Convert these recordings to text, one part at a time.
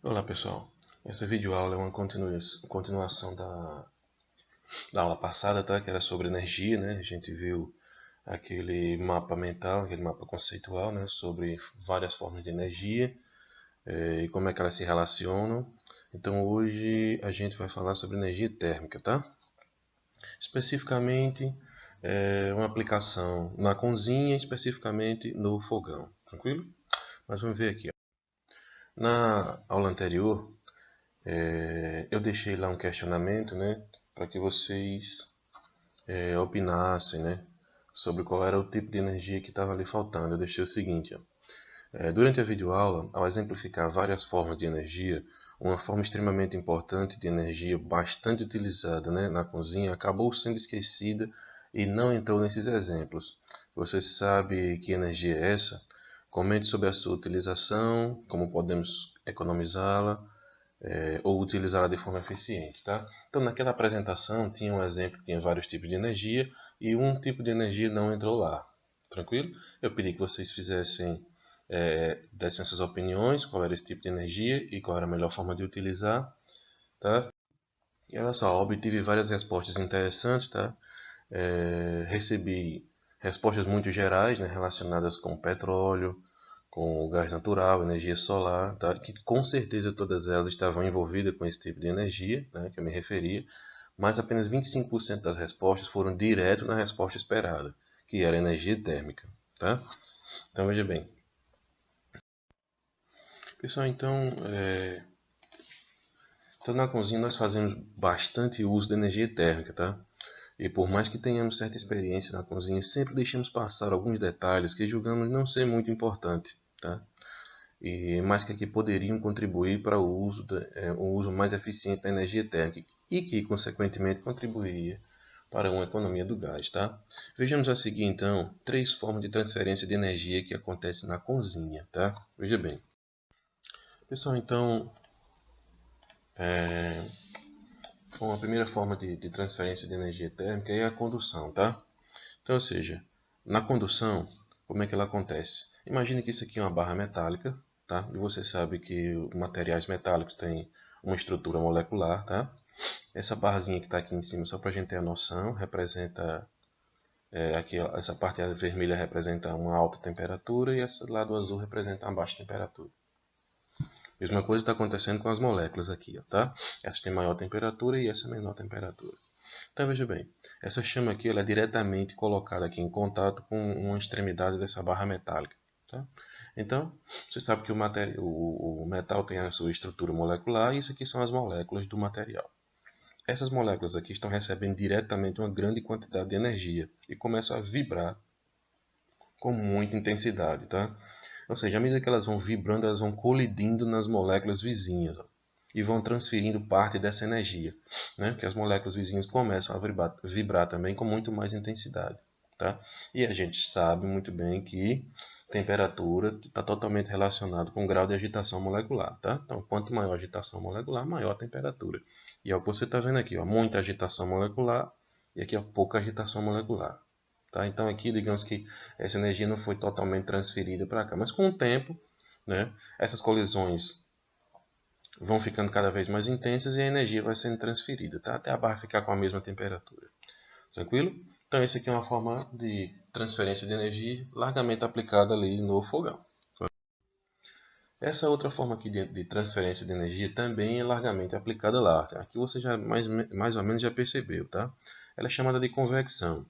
Olá pessoal, essa videoaula é uma continuação da aula passada, tá? Que era sobre energia, né? A gente viu aquele mapa mental, aquele mapa conceitual, né? Sobre várias formas de energia e como é que elas se relacionam. Então hoje a gente vai falar sobre energia térmica, tá? Especificamente uma aplicação na cozinha, especificamente no fogão, tranquilo? Mas vamos ver aqui, ó. Na aula anterior eu deixei lá um questionamento, né, para que vocês opinassem, né, sobre qual era o tipo de energia que estava ali faltando. Eu deixei o seguinte, ó. Durante a videoaula, ao exemplificar várias formas de energia, uma forma extremamente importante de energia, bastante utilizada, né, na cozinha, acabou sendo esquecida e não entrou nesses exemplos. Você sabe que energia é essa? Comente sobre a sua utilização, como podemos economizá-la, ou utilizá-la de forma eficiente, tá? Então, naquela apresentação tinha um exemplo que tinha vários tipos de energia e um tipo de energia não entrou lá, tranquilo? Eu pedi que vocês dessem essas opiniões, qual era esse tipo de energia e qual era a melhor forma de utilizar, tá? E olha só, obtive várias respostas interessantes, tá? Recebi respostas muito gerais, né, relacionadas com petróleo, com o gás natural, energia solar, tá? Que com certeza todas elas estavam envolvidas com esse tipo de energia, né, que eu me referia, mas apenas 25% das respostas foram direto na resposta esperada, que era energia térmica, tá? Então veja bem, pessoal, então na cozinha nós fazemos bastante uso de energia térmica, tá? E por mais que tenhamos certa experiência na cozinha, sempre deixamos passar alguns detalhes que julgamos não ser muito importante, tá? Mas que aqui poderiam contribuir para um uso mais eficiente da energia térmica e que, consequentemente, contribuiria para uma economia do gás, tá? Vejamos a seguir, então, três formas de transferência de energia que acontecem na cozinha, tá? Veja bem. Pessoal, então, bom, a primeira forma de transferência de energia térmica é a condução, tá? Então, ou seja, na condução, como é que ela acontece? Imagine que isso aqui é uma barra metálica, tá? E você sabe que materiais metálicos têm uma estrutura molecular, tá? Essa barrazinha que está aqui em cima, só para a gente ter a noção, representa aqui, ó, essa parte vermelha representa uma alta temperatura e esse lado azul representa uma baixa temperatura. Mesma coisa está acontecendo com as moléculas aqui, ó, tá? Essa tem maior temperatura e essa menor temperatura. Então veja bem, essa chama aqui ela é diretamente colocada aqui em contato com uma extremidade dessa barra metálica. Tá? Então, você sabe que o metal tem a sua estrutura molecular e isso aqui são as moléculas do material. Essas moléculas aqui estão recebendo diretamente uma grande quantidade de energia e começam a vibrar com muita intensidade. Tá? Ou seja, à medida que elas vão vibrando, elas vão colidindo nas moléculas vizinhas, ó, e vão transferindo parte dessa energia, né? Porque as moléculas vizinhas começam a vibrar também com muito mais intensidade, tá? E a gente sabe muito bem que temperatura está totalmente relacionado com o grau de agitação molecular, tá? Então, quanto maior a agitação molecular, maior a temperatura. E é o que você está vendo aqui, ó, muita agitação molecular e aqui ó, pouca agitação molecular. Tá? Então aqui, digamos que essa energia não foi totalmente transferida para cá, mas com o tempo, né, essas colisões vão ficando cada vez mais intensas e a energia vai sendo transferida, tá? Até a barra ficar com a mesma temperatura. Tranquilo? Então essa aqui é uma forma de transferência de energia largamente aplicada ali no fogão. Essa outra forma aqui de transferência de energia também é largamente aplicada lá. Aqui você já mais ou menos já percebeu, tá? Ela é chamada de convecção.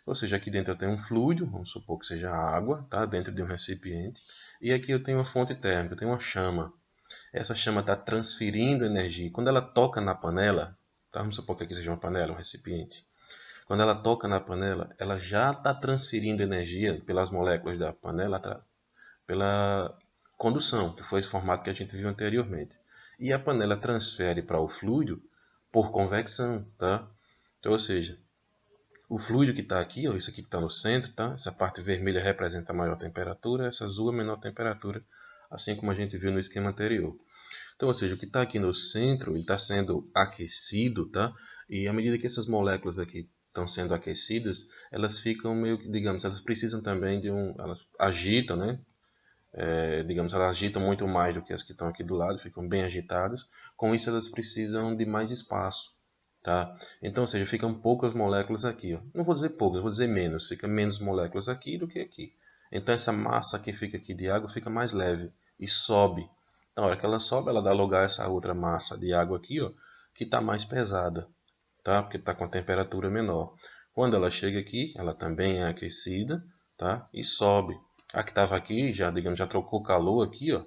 Ou seja, aqui dentro eu tenho um fluido, vamos supor que seja água, tá? Dentro de um recipiente. E aqui eu tenho uma fonte térmica, eu tenho uma chama. Essa chama está transferindo energia. Quando ela toca na panela, tá? Vamos supor que aqui seja uma panela, um recipiente. Quando ela toca na panela, ela já está transferindo energia pelas moléculas da panela, pela condução, que foi esse formato que a gente viu anteriormente. E a panela transfere para o fluido por convecção, tá? Então, ou seja, o fluido que está aqui, ó, isso aqui que está no centro, tá? Essa parte vermelha representa a maior temperatura, essa azul a menor temperatura, assim como a gente viu no esquema anterior. Então, ou seja, o que está aqui no centro, ele está sendo aquecido, tá? E à medida que essas moléculas aqui estão sendo aquecidas, elas ficam meio que, digamos, elas precisam também elas agitam, né? digamos, elas agitam muito mais do que as que estão aqui do lado, ficam bem agitadas. Com isso, elas precisam de mais espaço, tá? Então, ou seja, ficam poucas moléculas aqui, ó. Não vou dizer poucas, vou dizer menos. Fica menos moléculas aqui do que aqui. Então, essa massa que fica aqui de água fica mais leve e sobe. Na hora que ela sobe, ela dá lugar a essa outra massa de água aqui, ó, que está mais pesada, tá? Porque está com a temperatura menor. Quando ela chega aqui, ela também é aquecida, tá? E sobe. A que estava aqui, já, digamos, já trocou calor aqui, ó,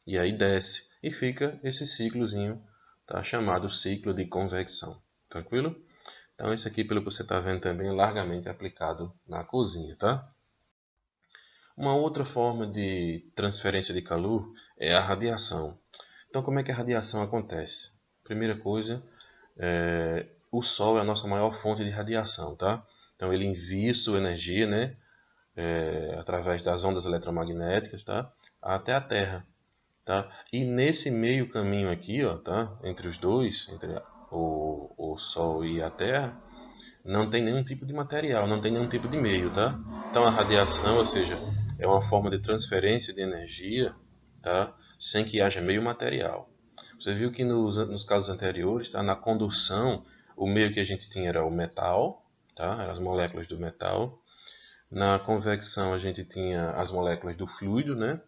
e aí desce. E fica esse ciclozinho, tá? Chamado ciclo de convecção. Tranquilo? Então, esse aqui, pelo que você está vendo também, é largamente aplicado na cozinha, tá? Uma outra forma de transferência de calor é a radiação. Então, como é que a radiação acontece? Primeira coisa, o Sol é a nossa maior fonte de radiação, tá? Então, ele envia sua energia, né, através das ondas eletromagnéticas, tá, até a Terra, tá? E nesse meio caminho aqui, ó, tá, entre os dois, entre o Sol e a Terra, não tem nenhum tipo de material, não tem nenhum tipo de meio, tá? Então a radiação, ou seja, é uma forma de transferência de energia, tá? Sem que haja meio material. Você viu que nos casos anteriores, tá? Na condução, o meio que a gente tinha era o metal, tá? Eram as moléculas do metal. Na convecção a gente tinha as moléculas do fluido, né?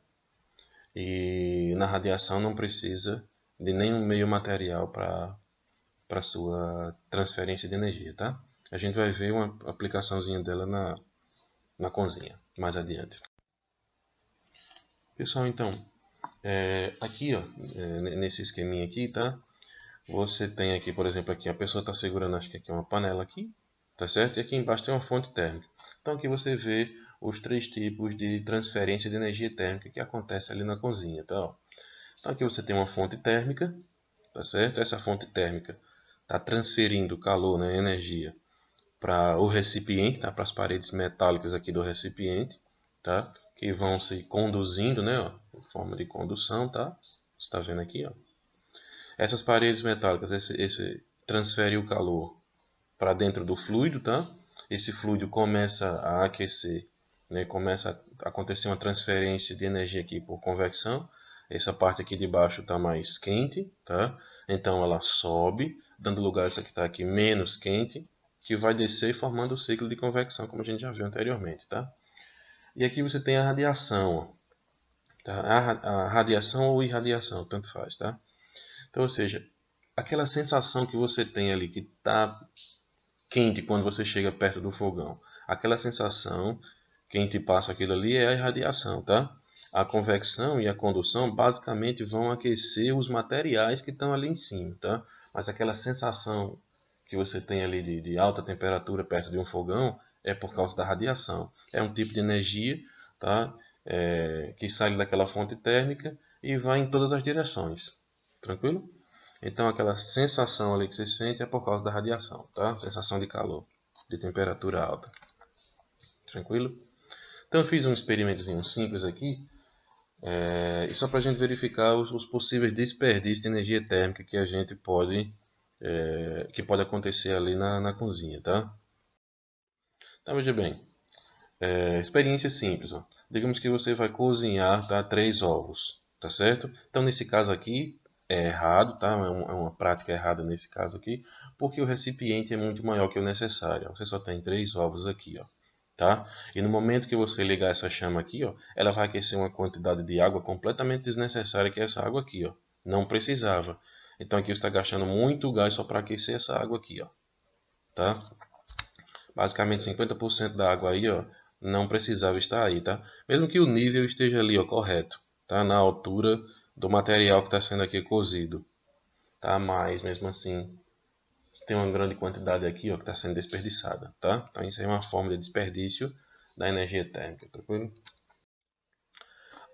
E na radiação não precisa de nenhum meio material para sua transferência de energia, tá? A gente vai ver uma aplicaçãozinha dela na cozinha mais adiante. Pessoal, então, aqui, ó, nesse esqueminha aqui, tá? Você tem aqui, por exemplo, aqui a pessoa está segurando, acho que aqui é uma panela aqui, tá certo? E aqui embaixo tem uma fonte térmica. Então aqui você vê os três tipos de transferência de energia térmica que acontece ali na cozinha, tá? Ó. Então aqui você tem uma fonte térmica, tá certo? Essa fonte térmica está transferindo calor, né, energia, para o recipiente, tá? Para as paredes metálicas aqui do recipiente, tá? Que vão se conduzindo, né, ó, em forma de condução, tá? Você está vendo aqui, ó. Essas paredes metálicas, esse transfere o calor para dentro do fluido, tá? Esse fluido começa a aquecer, né? Começa a acontecer uma transferência de energia aqui por convecção. Essa parte aqui de baixo está mais quente, tá? Então ela sobe, dando lugar a essa que está aqui menos quente, que vai descer formando o ciclo de convecção, como a gente já viu anteriormente, tá? E aqui você tem a radiação, tá? A radiação ou irradiação, tanto faz, tá? Então, ou seja, aquela sensação que você tem ali que está quente quando você chega perto do fogão, aquela sensação quente passa aquilo ali é a irradiação, tá? A convecção e a condução basicamente vão aquecer os materiais que estão ali em cima, tá? Mas aquela sensação que você tem ali de alta temperatura perto de um fogão é por causa da radiação. É um tipo de energia, tá? Que sai daquela fonte térmica e vai em todas as direções. Tranquilo? Então aquela sensação ali que você sente é por causa da radiação, tá? Sensação de calor, de temperatura alta. Tranquilo? Então eu fiz um experimentozinho simples aqui, e só para a gente verificar os possíveis desperdícios de energia térmica que a gente pode, que pode acontecer ali na cozinha, tá? Então veja bem, experiência simples, ó. Digamos que você vai cozinhar, tá, 3 ovos, tá certo? Então nesse caso aqui é errado, tá? É uma prática errada nesse caso aqui, porque o recipiente é muito maior que o necessário. Ó. Você só tem 3 ovos aqui, ó, tá? E no momento que você ligar essa chama aqui, ó, ela vai aquecer uma quantidade de água completamente desnecessária, que é essa água aqui, ó. Não precisava. Então aqui você está gastando muito gás só para aquecer essa água aqui, ó, tá? Basicamente 50% da água aí, ó, não precisava estar aí, tá? Mesmo que o nível esteja ali, ó, correto, tá? Na altura do material que está sendo aqui cozido, tá? Mas mesmo assim tem uma grande quantidade aqui, ó, que está sendo desperdiçada, tá? Então isso aí é uma forma de desperdício da energia térmica, tranquilo?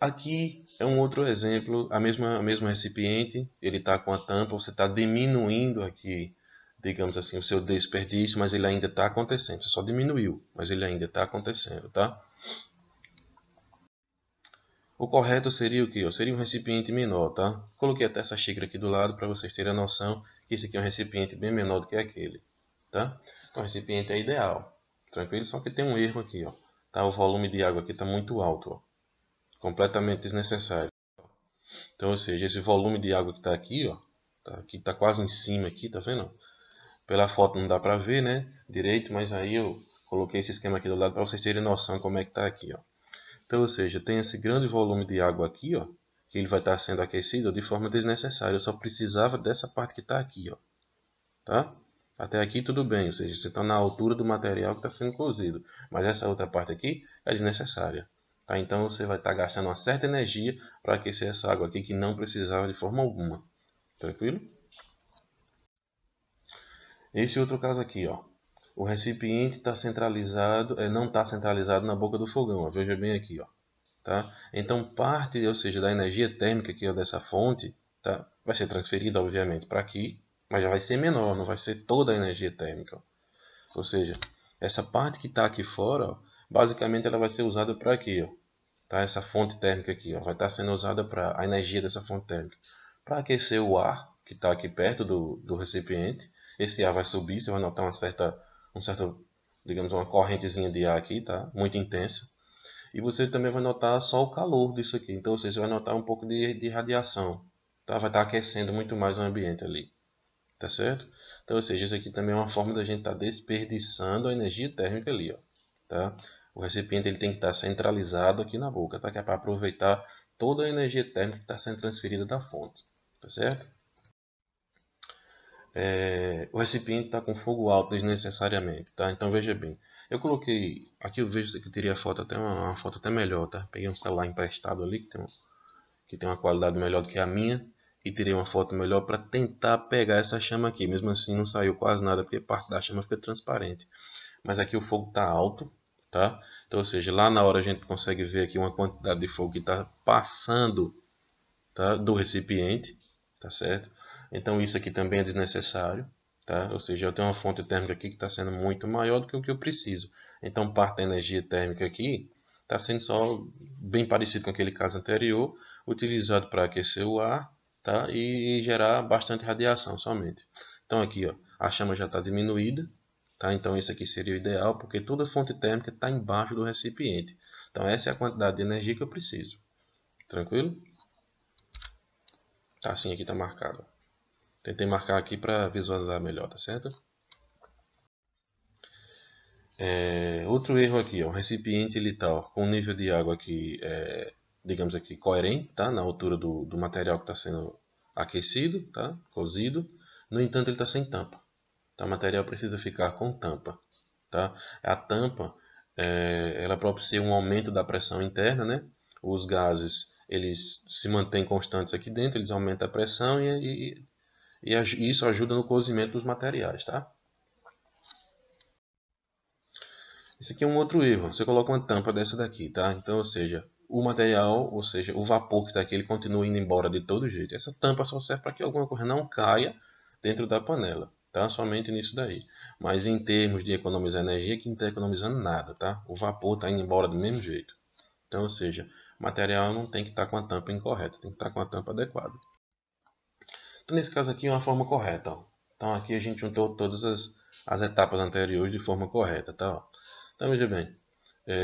Aqui é um outro exemplo, a mesma recipiente, ele está com a tampa, você está diminuindo aqui, digamos assim, o seu desperdício, mas ele ainda está acontecendo. Você só diminuiu, mas ele ainda está acontecendo, tá? O correto seria o quê? Seria um recipiente menor, tá? Coloquei até essa xícara aqui do lado para vocês terem a noção que esse aqui é um recipiente bem menor do que aquele, tá? Então o recipiente é ideal, tranquilo? Só que tem um erro aqui, ó. Tá? O volume de água aqui está muito alto, ó. completamente desnecessário. Então, ou seja, esse volume de água que está aqui, ó, aqui está quase em cima aqui, tá vendo? Pela foto não dá para ver, né, direito, mas aí eu coloquei esse esquema aqui do lado para vocês terem noção como é que está aqui, ó. Então, ou seja, tem esse grande volume de água aqui, ó, que ele vai estar sendo aquecido de forma desnecessária. Eu só precisava dessa parte que está aqui, ó, tá? Até aqui tudo bem, ou seja, você está na altura do material que está sendo cozido, mas essa outra parte aqui é desnecessária. Tá? Então você vai estar gastando uma certa energia para aquecer essa água aqui que não precisava de forma alguma. Tranquilo? Esse outro caso aqui, ó. O recipiente está centralizado, não está centralizado na boca do fogão. Ó. Veja bem aqui, ó. Tá? Então parte, ou seja, da energia térmica aqui, ó, dessa fonte, tá? Vai ser transferida, obviamente, para aqui, mas já vai ser menor, não vai ser toda a energia térmica. Ó. Ou seja, essa parte que está aqui fora, ó, basicamente ela vai ser usada para aqui, ó. Tá? Essa fonte térmica aqui, ó, vai estar sendo usada para a energia dessa fonte térmica para aquecer o ar que está aqui perto do recipiente. Esse ar vai subir, você vai notar um certo, digamos, uma correntezinha de ar aqui, tá? Muito intensa. E você também vai notar só o calor disso aqui. Então você vai notar um pouco de radiação, tá? Vai estar aquecendo muito mais o ambiente ali, tá certo? Então, ou seja, isso aqui também é uma forma da gente estar desperdiçando a energia térmica ali, ó, tá? O recipiente ele tem que estar centralizado aqui na boca, tá? Que é para aproveitar toda a energia térmica que está sendo transferida da fonte, tá certo? O recipiente está com fogo alto desnecessariamente, tá? Então veja bem, eu coloquei, aqui eu vejo que eu teria foto até uma foto até melhor, tá? Peguei um celular emprestado ali que tem uma qualidade melhor do que a minha e tirei uma foto melhor para tentar pegar essa chama aqui. Mesmo assim não saiu quase nada porque parte da chama fica transparente. Mas aqui o fogo está alto, tá? Então, ou seja, lá na hora a gente consegue ver aqui uma quantidade de fogo que está passando, tá, do recipiente, tá certo? Então isso aqui também é desnecessário, tá? Ou seja, eu tenho uma fonte térmica aqui que está sendo muito maior do que o que eu preciso. Então parte da energia térmica aqui está sendo só bem parecido com aquele caso anterior, utilizado para aquecer o ar, tá? E gerar bastante radiação somente. Então aqui, ó, a chama já está diminuída, tá? Então isso aqui seria o ideal, porque toda fonte térmica está embaixo do recipiente. Então essa é a quantidade de energia que eu preciso. Tranquilo? Tá assim, aqui tá marcado. Tentei marcar aqui para visualizar melhor, tá certo? Outro erro aqui, ó, o recipiente ele tá ó, com um nível de água aqui, digamos aqui, coerente, tá? Na altura do material que está sendo aquecido, tá? Cozido. No entanto, ele está sem tampa. Tá? O material precisa ficar com tampa, tá? A tampa, ela propicia um aumento da pressão interna, né? Os gases, eles se mantêm constantes aqui dentro, eles aumentam a pressão e isso ajuda no cozimento dos materiais, tá? Esse aqui é um outro erro. Você coloca uma tampa dessa daqui, tá? Então, ou seja, o material, ou seja, o vapor que está aqui, ele continua indo embora de todo jeito. Essa tampa só serve para que alguma coisa não caia dentro da panela, tá? Somente nisso daí. Mas em termos de economizar energia, aqui não está economizando nada, tá? O vapor está indo embora do mesmo jeito. Então, ou seja, o material não tem que estar com a tampa incorreta, tem que estar com a tampa adequada. Então, nesse caso aqui é uma forma correta, ó. Então aqui a gente juntou todas as etapas anteriores de forma correta, tá? Ó. Então veja bem,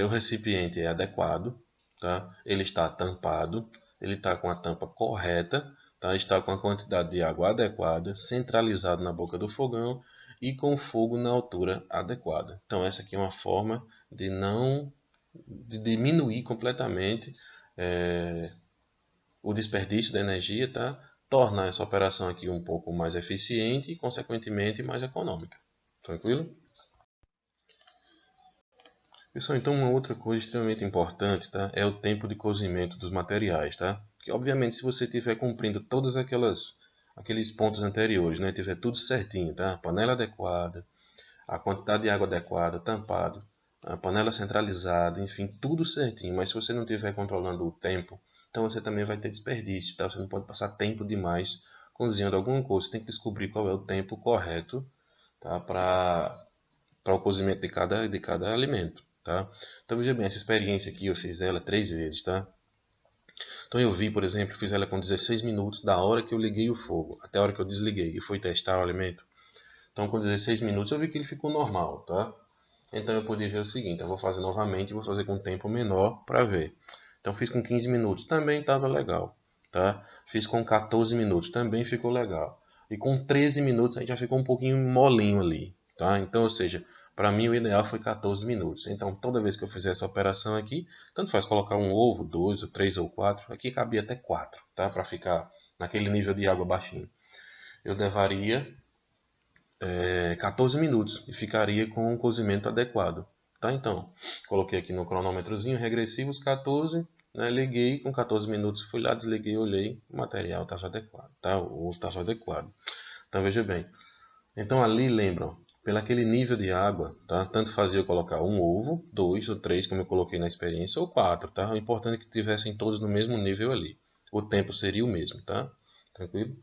o recipiente é adequado, tá? Ele está tampado, ele está com a tampa correta, tá? Está com a quantidade de água adequada, centralizado na boca do fogão e com fogo na altura adequada. Então essa aqui é uma forma de diminuir completamente o desperdício da energia, tá? Torna essa operação aqui um pouco mais eficiente e, consequentemente, mais econômica. Tranquilo? Pessoal, então uma outra coisa extremamente importante, tá? É o tempo de cozimento dos materiais, tá? Que obviamente se você estiver cumprindo todas aqueles pontos anteriores, né? Tiver tudo certinho, tá? Panela adequada, a quantidade de água adequada, tampado, a panela centralizada, enfim, tudo certinho. Mas se você não estiver controlando o tempo, então você também vai ter desperdício, tá? Você não pode passar tempo demais cozinhando alguma coisa. Você tem que descobrir qual é o tempo correto, tá? Para o cozimento de cada alimento, tá? Então veja bem, essa experiência aqui eu fiz ela 3 vezes, tá? Então eu vi, por exemplo, fiz ela com 16 minutos da hora que eu liguei o fogo até a hora que eu desliguei e fui testar o alimento. Então com 16 minutos eu vi que ele ficou normal, tá? Então eu podia ver o seguinte, eu vou fazer novamente e vou fazer com um tempo menor para ver. Então fiz com 15 minutos, também estava legal, tá? Fiz com 14 minutos, também ficou legal. E com 13 minutos aí já ficou um pouquinho molinho ali, tá? Então, ou seja, para mim o ideal foi 14 minutos. Então, toda vez que eu fizer essa operação aqui, tanto faz colocar um ovo, dois, ou três ou quatro, aqui cabia até 4, tá? Para ficar naquele nível de água baixinho. Eu levaria 14 minutos e ficaria com um cozimento adequado. Tá? Então, coloquei aqui no cronômetrozinho regressivo os 14, né? Liguei com 14 minutos, fui lá, desliguei, olhei, o material estava adequado, tá? O ovo estava adequado. Então veja bem. Então ali lembram, pelo aquele nível de água, tá? Tanto fazia eu colocar um ovo, dois ou três, como eu coloquei na experiência, ou quatro, tá? O importante é que tivessem todos no mesmo nível ali. O tempo seria o mesmo, tá? Tranquilo?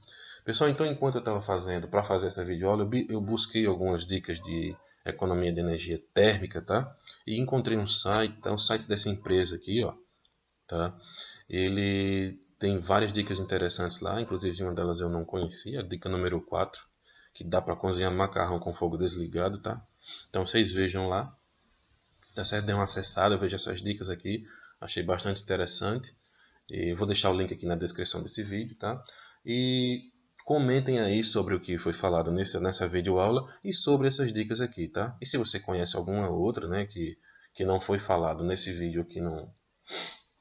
Pessoal, então enquanto eu estava fazendo, para fazer essa videoaula, eu busquei algumas dicas de economia de energia térmica, tá? E encontrei um site, tá? Um site dessa empresa aqui, ó, tá? Ele tem várias dicas interessantes lá, inclusive uma delas eu não conhecia, a dica número 4, que dá para cozinhar macarrão com fogo desligado, tá? Então vocês vejam lá, tá certo? Dê uma acessada, eu vejo essas dicas aqui, achei bastante interessante. E vou deixar o link aqui na descrição desse vídeo, tá? E comentem aí sobre o que foi falado nessa videoaula e sobre essas dicas aqui, tá? E se você conhece alguma outra, né, que não foi falado nesse vídeo, que não,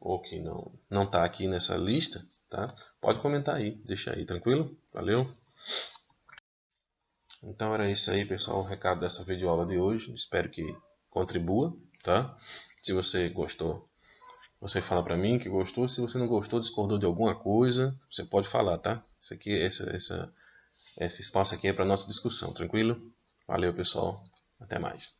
ou que não tá aqui nessa lista, tá? Pode comentar aí, deixa aí, tranquilo? Valeu? Então era isso aí, pessoal, o recado dessa videoaula de hoje. Espero que contribua, tá? Se você gostou, você fala pra mim que gostou. Se você não gostou, discordou de alguma coisa, você pode falar, tá? Isso aqui, esse espaço aqui é para nossa discussão, tranquilo? Valeu, pessoal. Até mais.